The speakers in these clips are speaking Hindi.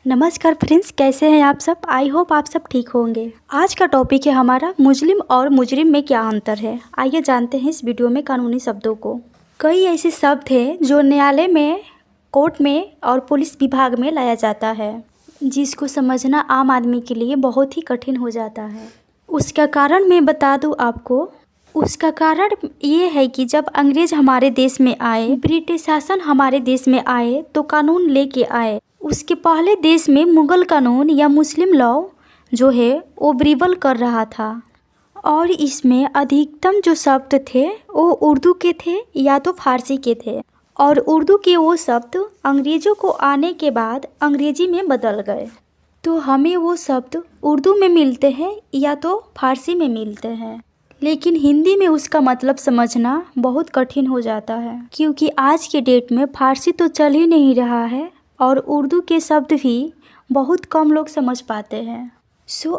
नमस्कार फ्रेंड्स, कैसे हैं आप सब। आई होप आप सब ठीक होंगे। आज का टॉपिक है हमारा मुस्लिम और मुजरिम में क्या अंतर है। आइए जानते हैं इस वीडियो में कानूनी शब्दों को। कई ऐसे शब्द हैं जो न्यायालय में, कोर्ट में और पुलिस विभाग में लाया जाता है, जिसको समझना आम आदमी के लिए बहुत ही कठिन हो जाता है। उसका कारण मैं बता दूं आपको। उसका कारण ये है कि जब अंग्रेज हमारे देश में आए, ब्रिटिश शासन हमारे देश में आए तो कानून लेके आए। उसके पहले देश में मुगल कानून या मुस्लिम लॉ जो है वो प्रिवेल कर रहा था, और इसमें अधिकतम जो शब्द थे वो उर्दू के थे या तो फारसी के थे, और उर्दू के वो शब्द अंग्रेज़ों को आने के बाद अंग्रेजी में बदल गए। तो हमें वो शब्द उर्दू में मिलते हैं या तो फारसी में मिलते हैं, लेकिन हिंदी में उसका मतलब समझना बहुत कठिन हो जाता है, क्योंकि आज के डेट में फारसी तो चल ही नहीं रहा है और उर्दू के शब्द भी बहुत कम लोग समझ पाते हैं।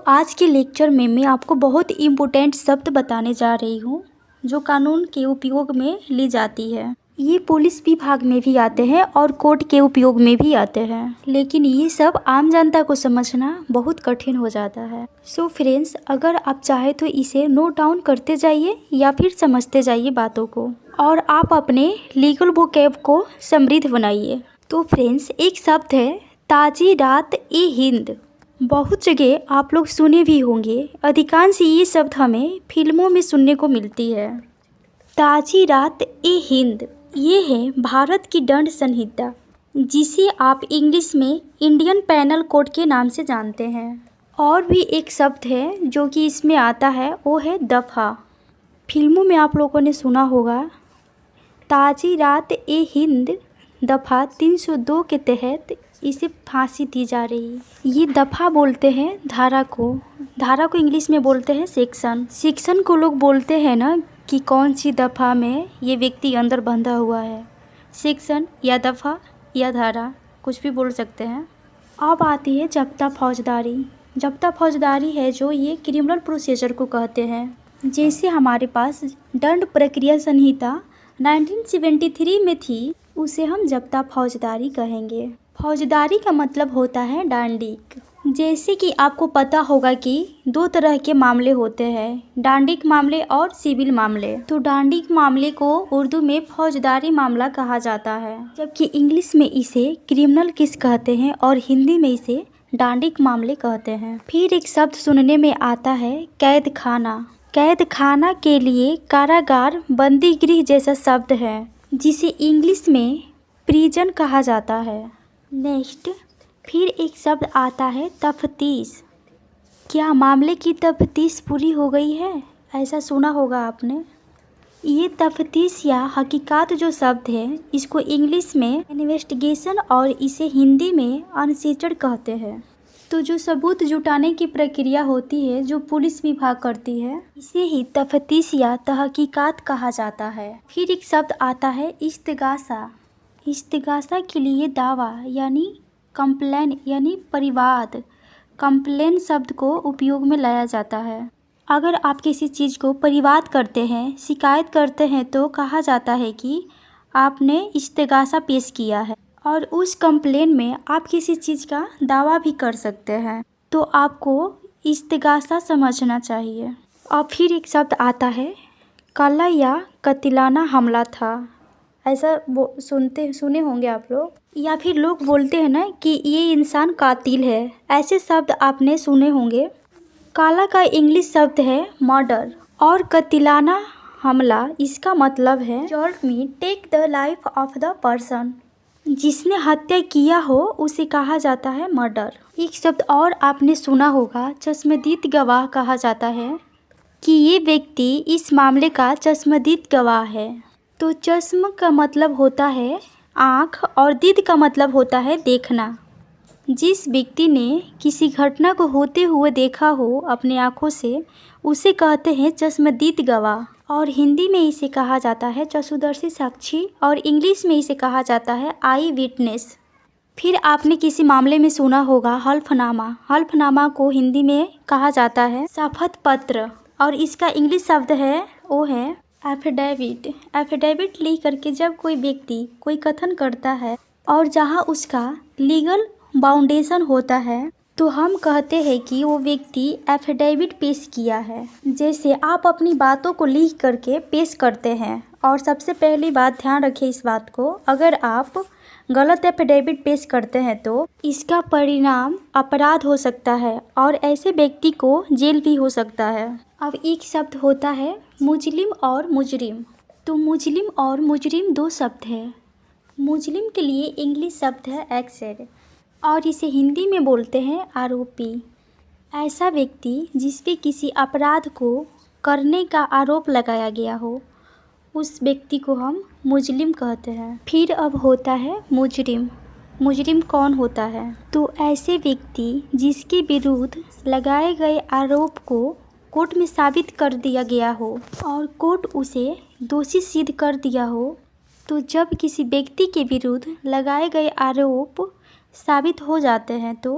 आज के लेक्चर में मैं आपको बहुत इम्पोर्टेंट शब्द बताने जा रही हूँ जो कानून के उपयोग में ली जाती है। ये पुलिस विभाग में भी आते हैं और कोर्ट के उपयोग में भी आते हैं, लेकिन ये सब आम जनता को समझना बहुत कठिन हो जाता है। फ्रेंड्स, अगर आप चाहे तो इसे नोट डाउन करते जाइए या फिर समझते जाइए बातों को, और आप अपने लीगल वोकैब को समृद्ध बनाइए। तो फ्रेंड्स, एक शब्द है ताजीरात-ए-हिंद। बहुत जगह आप लोग सुने भी होंगे। अधिकांश ये शब्द हमें फिल्मों में सुनने को मिलती है। ताजीरात-ए-हिंद ये है भारत की दंड संहिता, जिसे आप इंग्लिश में इंडियन पैनल कोड के नाम से जानते हैं। और भी एक शब्द है जो कि इसमें आता है, वो है दफ़ा। फिल्मों में आप लोगों ने सुना होगा। ताजीरात-ए-हिंद दफ़ा 302 के तहत इसे फांसी दी जा रही है। ये दफ़ा बोलते हैं धारा को इंग्लिश में बोलते हैं सेक्शन को लोग बोलते हैं ना कि कौन सी दफ़ा में ये व्यक्ति अंदर बंधा हुआ है। सेक्शन या दफ़ा या धारा कुछ भी बोल सकते हैं। अब आती है जब्ता फौजदारी। जब्ता फौजदारी है जो ये क्रिमिनल प्रोसीजर को कहते हैं। जैसे हमारे पास दंड प्रक्रिया संहिता 1973 में थी, उसे हम जब्ता फौजदारी कहेंगे। फौजदारी का मतलब होता है डांडिक। जैसे कि आपको पता होगा कि दो तरह के मामले होते हैं, डांडिक मामले और सिविल मामले। तो डांडिक मामले को उर्दू में फौजदारी मामला कहा जाता है, जबकि इंग्लिश में इसे क्रिमिनल केस कहते हैं और हिंदी में इसे डांडिक मामले कहते हैं। फिर एक शब्द सुनने में आता है कैद खाना। कैद खाना के लिए कारागार, बंदी गृह जैसा शब्द है, जिसे इंग्लिश में प्रिजन कहा जाता है। नेक्स्ट, फिर एक शब्द आता है तफ्तीश। क्या मामले की तफ्तीश पूरी हो गई है, ऐसा सुना होगा आपने। ये तफ्तीश या हकीकात जो शब्द है, इसको इंग्लिश में इन्वेस्टिगेशन और इसे हिंदी में अनसीजड कहते हैं। तो जो सबूत जुटाने की प्रक्रिया होती है जो पुलिस विभाग करती है, इसे ही तफ्तीश या तहकीकात कहा जाता है। फिर एक शब्द आता है इस्तिगासा। इस्तिगासा के लिए दावा यानी कंप्लेन यानी परिवाद, कंप्लेन शब्द को उपयोग में लाया जाता है। अगर आप किसी चीज़ को परिवाद करते हैं, शिकायत करते हैं, तो कहा जाता है कि आपने इस्तिगासा पेश किया है। और उस कंप्लेन में आप किसी चीज़ का दावा भी कर सकते हैं, तो आपको इस्तिगासा समझना चाहिए। और फिर एक शब्द आता है काला या कतिलाना हमला था। ऐसा सुने होंगे आप लोग, या फिर लोग बोलते हैं ना कि ये इंसान कातिल है, ऐसे शब्द आपने सुने होंगे। काला का इंग्लिश शब्द है मर्डर, और कतिलाना हमला इसका मतलब है रिजल्ट में take the life of the person. जिसने हत्या किया हो उसे कहा जाता है मर्डर। एक शब्द और आपने सुना होगा, चश्मदीद गवाह कहा जाता है कि ये व्यक्ति इस मामले का चश्मदीद गवाह है। तो चश्म का मतलब होता है आँख और दीद का मतलब होता है देखना। जिस व्यक्ति ने किसी घटना को होते हुए देखा हो अपने आँखों से, उसे कहते हैं चश्मदीद गवाह, और हिंदी में इसे कहा जाता है चक्षुदर्शी साक्षी, और इंग्लिश में इसे कहा जाता है आई विटनेस। फिर आपने किसी मामले में सुना होगा हल्फनामा। हल्फनामा को हिंदी में कहा जाता है शपथ पत्र, और इसका इंग्लिश शब्द है वो है एफिडेविट। एफिडेविट लिख करके जब कोई व्यक्ति कोई कथन करता है और जहाँ उसका लीगल फाउंडेशन होता है तो हम कहते हैं कि वो व्यक्ति एफिडेविट पेश किया है। जैसे आप अपनी बातों को लिख करके पेश करते हैं, और सबसे पहली बात ध्यान रखिए इस बात को, अगर आप गलत एफिडेविट पेश करते हैं तो इसका परिणाम अपराध हो सकता है और ऐसे व्यक्ति को जेल भी हो सकता है। अब एक शब्द होता है मुजरिम और मुजरिम। तो मुजरिम और मुजरिम दो शब्द हैं। मुजरिम के लिए इंग्लिश शब्द है एक्सेड और इसे हिंदी में बोलते हैं आरोपी। ऐसा व्यक्ति जिस पे किसी अपराध को करने का आरोप लगाया गया हो, उस व्यक्ति को हम मुजरिम कहते हैं। फिर अब होता है मुजरिम। मुजरिम कौन होता है? तो ऐसे व्यक्ति जिसके विरुद्ध लगाए गए आरोप को कोर्ट में साबित कर दिया गया हो और कोर्ट उसे दोषी सिद्ध कर दिया हो। तो जब किसी व्यक्ति के विरुद्ध लगाए गए आरोप साबित हो जाते हैं तो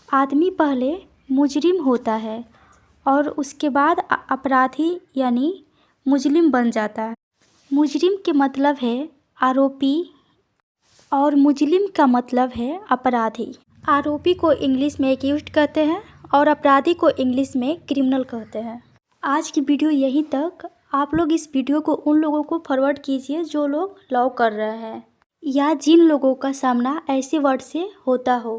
आदमी पहले मुजरिम होता है और उसके बाद अपराधी यानी मुजरिम बन जाता है। मुजरिम के मतलब है आरोपी और मुजरिम का मतलब है अपराधी। आरोपी को इंग्लिश में एक्यूज्ड कहते हैं और अपराधी को इंग्लिश में क्रिमिनल कहते हैं। आज की वीडियो यहीं तक। आप लोग इस वीडियो को उन लोगों को फॉरवर्ड कीजिए जो लोग लॉ कर रहे हैं या जिन लोगों का सामना ऐसे वर्ड से होता हो।